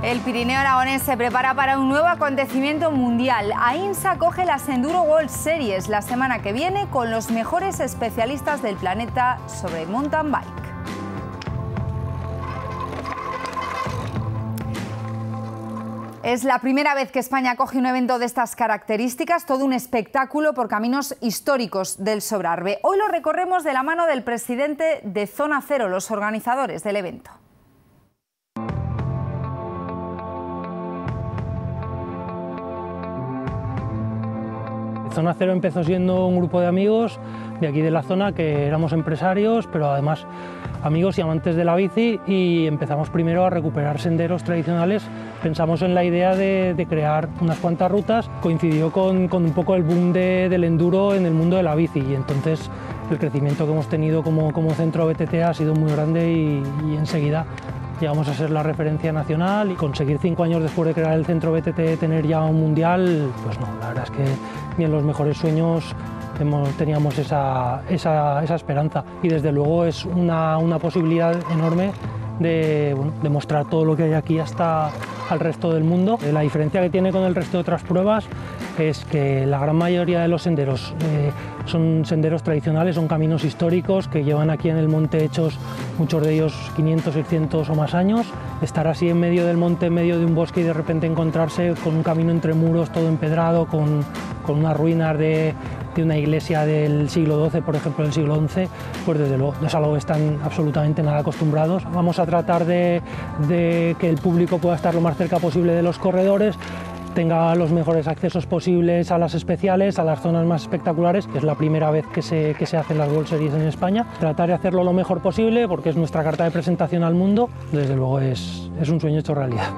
El Pirineo aragonés se prepara para un nuevo acontecimiento mundial. AINSA acoge las Enduro World Series la semana que viene con los mejores especialistas del planeta sobre mountain bike. Es la primera vez que España acoge un evento de estas características, todo un espectáculo por caminos históricos del Sobrarbe. Hoy lo recorremos de la mano del presidente de Zona Cero, los organizadores del evento. Zona Cero empezó siendo un grupo de amigos de aquí de la zona que éramos empresarios, pero además amigos y amantes de la bici, y empezamos primero a recuperar senderos tradicionales. Pensamos en la idea de crear unas cuantas rutas, coincidió con un poco el boom del enduro en el mundo de la bici, y entonces el crecimiento que hemos tenido como centro BTT ha sido muy grande y enseguida llegamos a ser la referencia nacional, y conseguir 5 años después de crear el centro BTT tener ya un mundial, pues no, la verdad es que ni en los mejores sueños teníamos esa esperanza, y desde luego es una posibilidad enorme de mostrar todo lo que hay aquí hasta al resto del mundo. La diferencia que tiene con el resto de otras pruebas es que la gran mayoría de los senderos son senderos tradicionales, son caminos históricos que llevan aquí en el monte hechos, muchos de ellos 500, 600 o más años. Estar así en medio del monte, en medio de un bosque, y de repente encontrarse con un camino entre muros todo empedrado, con unas ruinas de una iglesia del siglo XII, por ejemplo, del siglo XI, pues desde luego es algo que están absolutamente nada acostumbrados. Vamos a tratar de que el público pueda estar lo más cerca posible de los corredores, tenga los mejores accesos posibles a las especiales, a las zonas más espectaculares. Es la primera vez que se hacen las World Series en España. Tratar de hacerlo lo mejor posible porque es nuestra carta de presentación al mundo. Desde luego es un sueño hecho realidad.